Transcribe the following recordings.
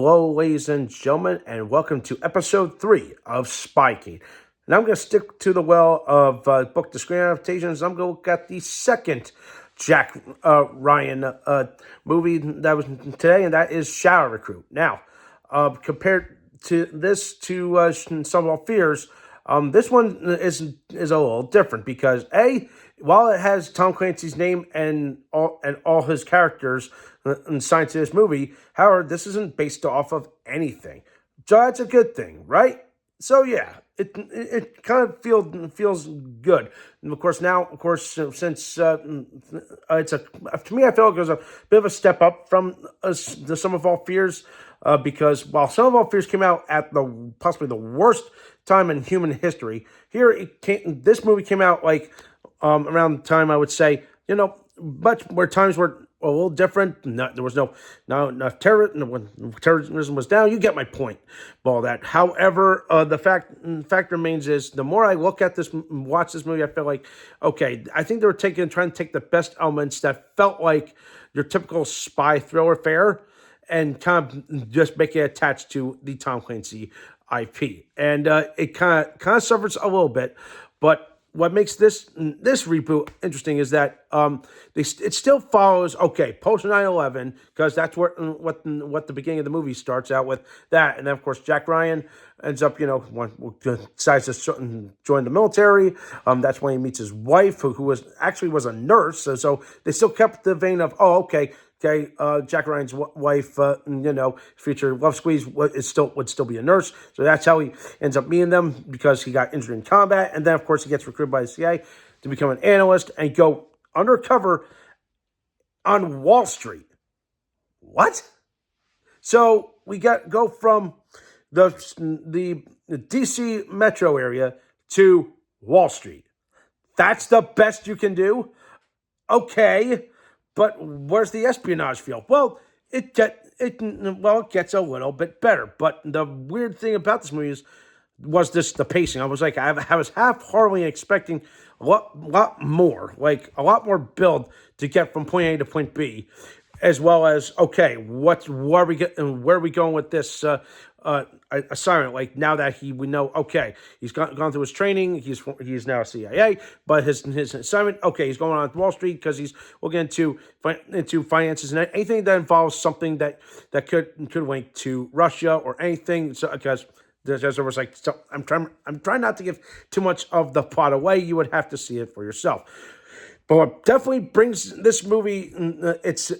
Hello, ladies and gentlemen, and welcome to episode 3 of Spycade. And I'm going to stick to the well of book to screen adaptations. I'm going to look at the second Jack Ryan movie that was today, and that is Shadow Recruit. Now, compared to this to Some of Our Fears, this one is a little different because while it has Tom Clancy's name and all his characters assigned to this movie, however, this isn't based off of anything. So that's a good thing, right? So yeah, it kind of feels good. And of course, since it's to me, I feel like it was a bit of a step up from the Some of All Fears, because while Some of All Fears came out at possibly the worst time in human history, this movie came out like around the time I would say, much where times were a little different. There was no terrorism. When terrorism was down, you get my point. All that. However, the fact remains is the more I look at this, watch this movie, I feel like, okay, I think they were trying to take the best elements that felt like your typical spy thriller fare and kind of just make it attached to the Tom Clancy IP, and it kind of suffers a little bit, but what makes this reboot interesting is that it still follows post 9/11, because that's what the beginning of the movie starts out with, that, and then of course Jack Ryan ends up decides to join the military. That's when he meets his wife, who was a nurse. So they still kept the vein of Jack Ryan's wife, future love squeeze would still be a nurse. So that's how he ends up meeting them, because he got injured in combat. And then, of course, he gets recruited by the CIA to become an analyst and go undercover on Wall Street. What? So we go from the DC metro area to Wall Street. That's the best you can do? Okay. But where's the espionage feel? Well, it gets a little bit better. But the weird thing about this movie was the pacing. I was half-heartedly expecting a lot more build to get from point A to point B, as well as where are we going with this assignment? Like, now that we know, he's gone through his training, he's now CIA, but his assignment, he's going on Wall Street because he's looking into finances and anything that involves something that could link to Russia or anything. So because there was I'm trying not to give too much of the plot away. You would have to see it for yourself. But what definitely brings this movie its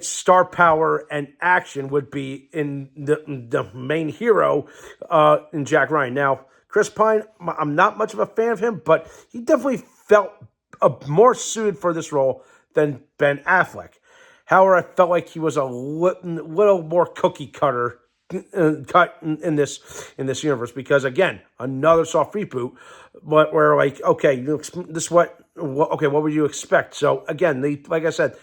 star power and action would be in the main hero, in Jack Ryan. Now, Chris Pine, I'm not much of a fan of him, but he definitely felt more suited for this role than Ben Affleck. However, I felt like he was a little more cookie cutter cut in this universe, because again, another soft reboot, but where what would you expect? So again, like I said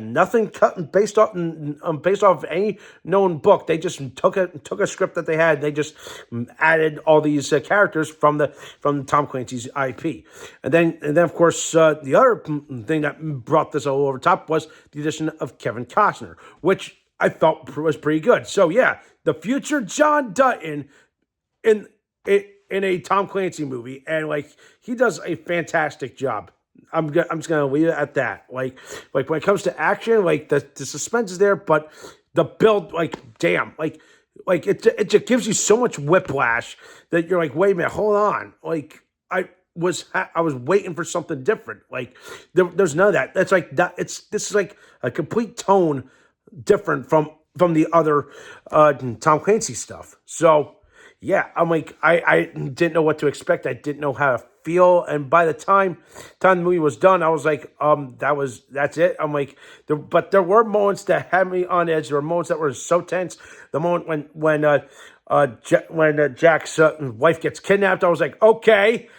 nothing cut based off of any known book. They just took a script that they had. They just added all these characters from Tom Clancy's IP, and then of course the other thing that brought this all over top was the addition of Kevin Costner, which I felt was pretty good. So yeah, the future John Dutton in a Tom Clancy movie, and he does a fantastic job. I'm just gonna leave it at that. Like when it comes to action, the suspense is there, but the build, it just gives you so much whiplash that you're like, wait a minute, hold on. I was waiting for something different. There's none of that. That's this is like a complete tone different from the other Tom Clancy stuff. So yeah, I'm I didn't know what to expect. I didn't know how to feel, and by the time the movie was done, I was like, that's it. I'm like, but there were moments that had me on edge. There were moments that were so tense. The moment when Jack's wife gets kidnapped, I was like, okay.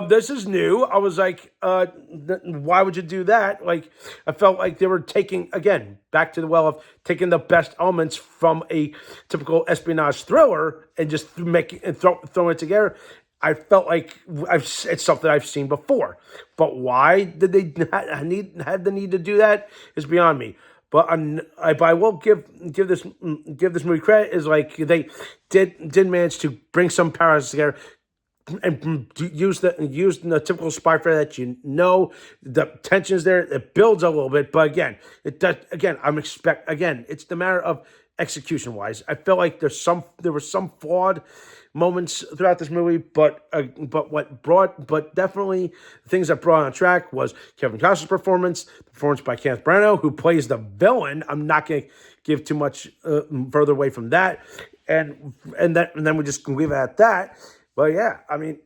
This is new. I was like, why would you do that? I felt like they were taking, again, back to the well of taking the best elements from a typical espionage thriller and just throwing it together. I felt like it's something I've seen before. But why did they had the need to do that is beyond me. but I will give this movie credit is like they did manage to bring some powers together and use the typical spy fare that the tension is there. It builds a little bit, but again, it does. Again, it's the matter of execution wise. I feel like there were some flawed moments throughout this movie, but definitely things that brought on track was Kevin Costner's performance, the performance by Kenneth Branagh, who plays the villain. I'm not going to give too much further away from that, and then we just leave it at that. But yeah, I mean,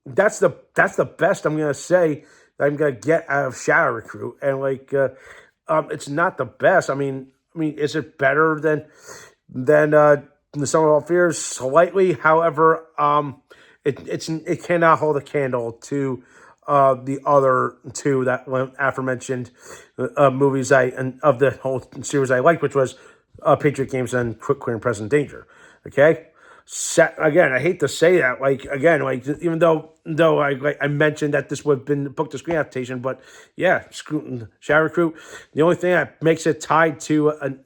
that's the best I'm gonna say that I'm gonna get out of Shadow Recruit, and it's not the best. Is it better than the Sum of All Fears? Slightly, however, it cannot hold a candle to the other two that aforementioned movies of the whole series I liked, which was Patriot Games and Quick, Clear, and Present Danger. Okay. Again, I hate to say that. Even though I mentioned that this would have been book to screen adaptation, but yeah, Shadow Recruit. The only thing that makes it tied to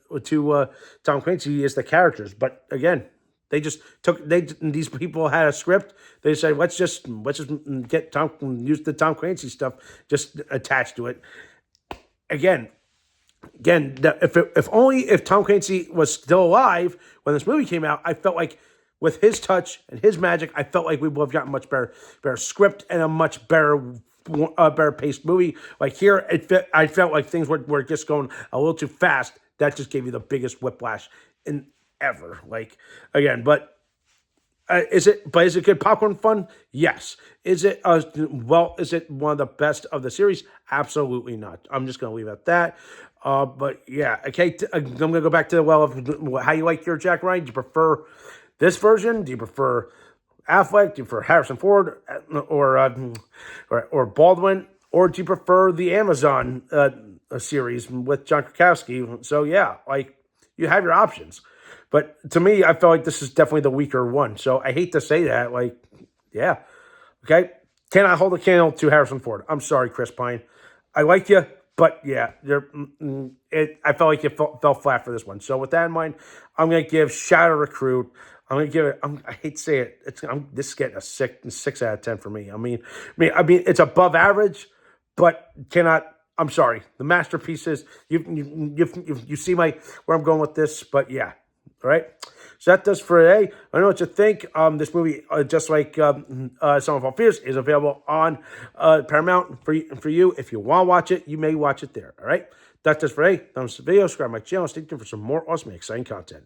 Tom Clancy is the characters. But again, these people had a script. They said let's just get use the Tom Clancy stuff just attached to it. Again, if Tom Clancy was still alive when this movie came out, I felt like with his touch and his magic, I felt like we would have gotten much better script and a much better paced movie. Like here, I felt like things were just going a little too fast. That just gave you the biggest whiplash in ever. Is it good popcorn fun? Yes. Is it is it one of the best of the series? Absolutely not. I'm just going to leave it at that. But yeah, okay. I'm going to go back to the well of how you like your Jack Ryan. Do you prefer this version? Do you prefer Affleck? Do you prefer Harrison Ford or Baldwin? Or do you prefer the Amazon series with John Krakowski? So yeah, you have your options. But to me, I felt like this is definitely the weaker one. So I hate to say that. Yeah. Okay. Cannot hold a candle to Harrison Ford. I'm sorry, Chris Pine. I like you, but yeah, I felt like it fell flat for this one. So with that in mind, I'm going to give Shadow Recruit. I'm going to give it. I hate to say it. This is getting a 6 out of 10 for me. I mean, it's above average, but cannot. I'm sorry. The masterpieces. You see where I'm going with this, but yeah. All right. So that does for today. I know what you think. This movie, just like Sum of All Fears, is available on Paramount for you. If you want to watch it, you may watch it there. All right. That does for today. Thumbs up the video. Subscribe to my channel. Stay tuned for some more awesome and exciting content.